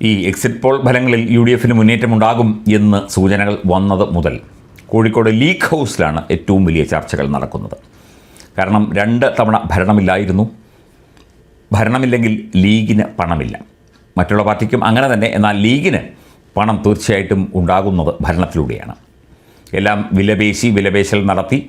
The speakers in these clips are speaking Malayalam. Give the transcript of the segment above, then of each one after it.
ഈ എക്സിറ്റ് പോൾ ഫലങ്ങളിൽ UDFന് മുന്നേറ്റമുണ്ടാകും എന്ന് സൂചനകൾ വന്നത് മുതൽ കോഴിക്കോട് ലീഗ് ഹൗസിലാണ് ഏറ്റവും വലിയ ചർച്ചകൾ നടക്കുന്നത്. കാരണം 2 തവണ ഭരണമില്ലായിരുന്നു. ഭരണമില്ലെങ്കിൽ ലീഗിന് പണമില്ല. മറ്റുള്ള പാർട്ടിക്കും അങ്ങനെ തന്നെ. എന്നാൽ ലീഗിന് പണം തീർച്ചയായിട്ടും ഉണ്ടാകുന്നത് ഭരണത്തിലൂടെയാണ്. എല്ലാം വിലപേശൽ നടത്തി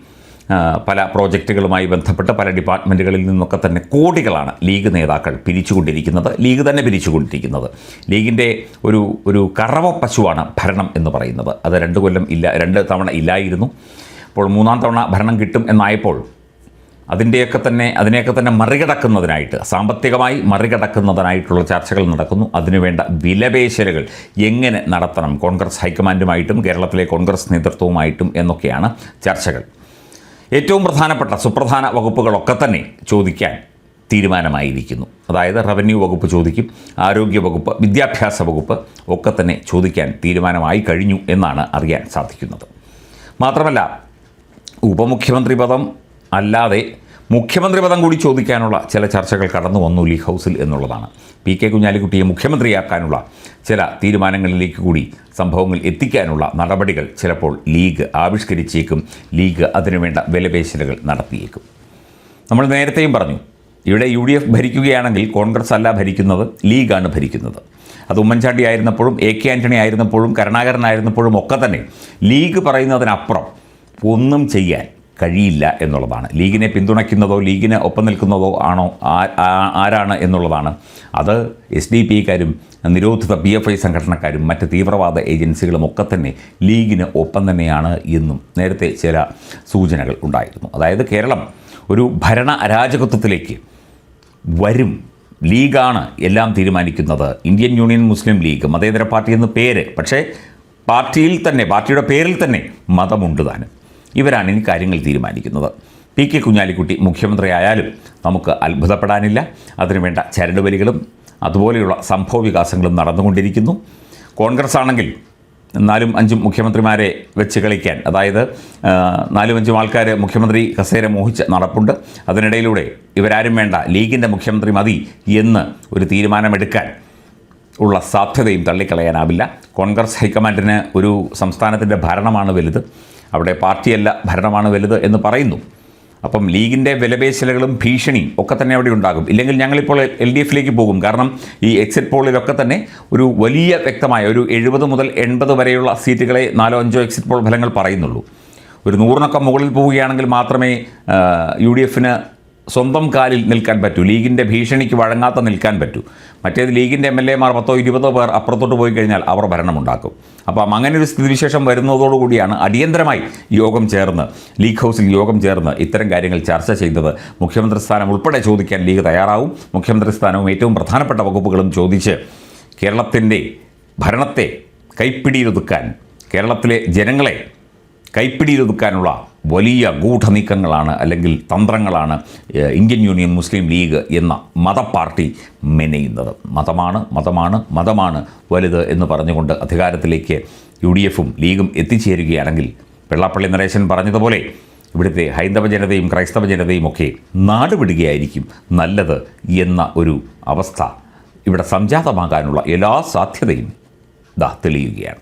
പല പ്രോജക്റ്റുകളുമായി ബന്ധപ്പെട്ട് പല ഡിപ്പാർട്ട്മെൻറ്റുകളിൽ നിന്നൊക്കെ തന്നെ കോടികളാണ് ലീഗ് നേതാക്കൾ പിരിച്ചുകൊണ്ടിരിക്കുന്നത്. ലീഗ് തന്നെ പിരിച്ചുകൊണ്ടിരിക്കുന്നത്. ലീഗിൻ്റെ ഒരു കറവ പശുവാണ് ഭരണം എന്ന് പറയുന്നത്. അത് 2 തവണ ഇല്ലായിരുന്നു. അപ്പോൾ 3-ാം തവണ ഭരണം കിട്ടും എന്നായപ്പോൾ അതിനെയൊക്കെ തന്നെ മറികടക്കുന്നതിനായിട്ട്, സാമ്പത്തികമായി മറികടക്കുന്നതിനായിട്ടുള്ള ചർച്ചകൾ നടക്കുന്നു. അതിനുവേണ്ട വിലപേശലുകൾ എങ്ങനെ നടത്തണം കോൺഗ്രസ് ഹൈക്കമാൻഡുമായിട്ടും കേരളത്തിലെ കോൺഗ്രസ് നേതൃത്വവുമായിട്ടും എന്നൊക്കെയാണ് ചർച്ചകൾ. ഏറ്റവും പ്രധാനപ്പെട്ട സുപ്രധാന വകുപ്പുകളൊക്കെ തന്നെ ചോദിക്കാൻ തീരുമാനമായിരിക്കുന്നു. അതായത് റവന്യൂ വകുപ്പ് ചോദിക്കും, ആരോഗ്യ വകുപ്പ്, വിദ്യാഭ്യാസ വകുപ്പ് ഒക്കെ തന്നെ ചോദിക്കാൻ തീരുമാനമായി കഴിഞ്ഞു എന്നാണ് അറിയാൻ സാധിക്കുന്നത്. മാത്രമല്ല ഉപമുഖ്യമന്ത്രി പദം അല്ലാതെ മുഖ്യമന്ത്രി പദം കൂടി ചോദിക്കാനുള്ള ചില ചർച്ചകൾ കടന്നു വന്നു ലീഗ് ഹൗസിൽ എന്നുള്ളതാണ്. PK കുഞ്ഞാലിക്കുട്ടിയെ മുഖ്യമന്ത്രിയാക്കാനുള്ള ചില തീരുമാനങ്ങളിലേക്ക് കൂടി സംഭവങ്ങൾ എത്തിക്കാനുള്ള നടപടികൾ ചിലപ്പോൾ ലീഗ് ആവിഷ്കരിച്ചേക്കും. ലീഗ് അതിനുവേണ്ട വിലപേശലുകൾ നടത്തിയേക്കും. നമ്മൾ നേരത്തെയും പറഞ്ഞു, ഇവിടെ UDF ഭരിക്കുകയാണെങ്കിൽ കോൺഗ്രസ് അല്ല ഭരിക്കുന്നത്, ലീഗാണ് ഭരിക്കുന്നത്. അത് ഉമ്മൻചാണ്ടി ആയിരുന്നപ്പോഴും AK ആൻ്റണി ആയിരുന്നപ്പോഴും കരുണാകരനായിരുന്നപ്പോഴും ഒക്കെ തന്നെ ലീഗ് പറയുന്നതിനപ്പുറം ഒന്നും ചെയ്യാൻ കഴിയില്ല എന്നുള്ളതാണ്. ലീഗിനെ പിന്തുണയ്ക്കുന്നതോ ലീഗിന് ഒപ്പം നിൽക്കുന്നതോ ആരാണ് എന്നുള്ളതാണ്. അത് SDPക്കാരും നിരോധിത PFI സംഘടനക്കാരും മറ്റ് തീവ്രവാദ ഏജൻസികളും ഒക്കെ തന്നെ ലീഗിന് ഒപ്പം തന്നെയാണ് എന്നും നേരത്തെ ചില സൂചനകൾ ഉണ്ടായിരുന്നു. അതായത് കേരളം ഒരു ഭരണ അരാജകത്വത്തിലേക്ക് വരും. ലീഗാണ് എല്ലാം തീരുമാനിക്കുന്നത്. ഇന്ത്യൻ യൂണിയൻ മുസ്ലിം ലീഗ് മതേതര പാർട്ടി എന്ന് പേര്, പക്ഷേ പാർട്ടിയുടെ പേരിൽ തന്നെ മതമുണ്ട് താനും. ഇവരാണ് ഇനി കാര്യങ്ങൾ തീരുമാനിക്കുന്നത്. PK കുഞ്ഞാലിക്കുട്ടി മുഖ്യമന്ത്രിയായാലും നമുക്ക് അത്ഭുതപ്പെടാനില്ല. അതിനുവേണ്ട ചരടുവലികളും അതുപോലെയുള്ള സംഭവ വികാസങ്ങളും നടന്നുകൊണ്ടിരിക്കുന്നു. കോൺഗ്രസ് ആണെങ്കിൽ 4-5 മുഖ്യമന്ത്രിമാരെ വെച്ച് കളിക്കാൻ, അതായത് 4-5 ആൾക്കാർ മുഖ്യമന്ത്രി കസേര മോഹിച്ച് നടപ്പുണ്ട്. അതിനിടയിലൂടെ ഇവരാരും വേണ്ട, ലീഗിൻ്റെ മുഖ്യമന്ത്രി മതി എന്ന് ഒരു തീരുമാനമെടുക്കാൻ ഉള്ള സാധ്യതയും തള്ളിക്കളയാനാവില്ല. കോൺഗ്രസ് ഹൈക്കമാൻഡിന് ഒരു സംസ്ഥാനത്തിൻ്റെ ഭരണമാണ് വലുത്, അവിടെ പാർട്ടിയല്ല ഭരണമാണ് വലുത് എന്ന് പറയുന്നു. അപ്പം ലീഗിൻ്റെ വിലപേശലുകളും ഭീഷണിയും ഒക്കെ തന്നെ അവിടെ ഉണ്ടാകും. ഇല്ലെങ്കിൽ ഞങ്ങളിപ്പോൾ LDFിലേക്ക് പോകും. കാരണം ഈ എക്സിറ്റ് പോളിലൊക്കെ തന്നെ ഒരു വലിയ വ്യക്തമായ ഒരു 70 മുതൽ 80 വരെയുള്ള സീറ്റുകളെ 4-5 എക്സിറ്റ് പോൾ ഫലങ്ങൾ പറയുന്നുള്ളൂ. ഒരു 100-നൊക്കെ മുകളിൽ പോവുകയാണെങ്കിൽ മാത്രമേ UDFന് സ്വന്തം കാലിൽ നിൽക്കാൻ പറ്റൂ, ലീഗിൻ്റെ ഭീഷണിക്ക് വഴങ്ങാത്ത നിൽക്കാൻ പറ്റൂ. മറ്റേത് ലീഗിൻ്റെ MLAമാർ 10-20 പേർ അപ്പുറത്തോട്ട് പോയി കഴിഞ്ഞാൽ അവർ ഭരണമുണ്ടാക്കും. അപ്പം അങ്ങനെ ഒരു സ്ഥിതിവിശേഷം വരുന്നതോടുകൂടിയാണ് അടിയന്തരമായി ലീഗ് ഹൗസിൽ യോഗം ചേർന്ന് ഇത്തരം കാര്യങ്ങൾ ചർച്ച ചെയ്തത്. മുഖ്യമന്ത്രി സ്ഥാനം ഉൾപ്പെടെ ചോദിക്കാൻ ലീഗ് തയ്യാറാവും. മുഖ്യമന്ത്രി സ്ഥാനവും ഏറ്റവും പ്രധാനപ്പെട്ട വകുപ്പുകളും ചോദിച്ച് കേരളത്തിൻ്റെ ഭരണത്തെ കൈപ്പിടിയിലൊതുക്കാൻ, കേരളത്തിലെ ജനങ്ങളെ കൈപ്പിടിയിലൊതുക്കാനുള്ള വലിയ ഗൂഢനീക്കങ്ങളാണ് അല്ലെങ്കിൽ തന്ത്രങ്ങളാണ് ഇന്ത്യൻ യൂണിയൻ മുസ്ലിം ലീഗ് എന്ന മതപാർട്ടി മെനയുന്നത്. മതമാണ് വലുത് എന്ന് പറഞ്ഞുകൊണ്ട് അധികാരത്തിലേക്ക് UDFും ലീഗും എത്തിച്ചേരുകയാണെങ്കിൽ വെള്ളാപ്പള്ളി നരേശൻ പറഞ്ഞതുപോലെ ഇവിടുത്തെ ഹൈന്ദവ ജനതയും ക്രൈസ്തവ ജനതയും ഒക്കെ നാടുവിടുകയായിരിക്കും നല്ലത് എന്ന ഒരു അവസ്ഥ ഇവിടെ സംജാതമാകാനുള്ള എല്ലാ സാധ്യതയും തെളിയുകയാണ്.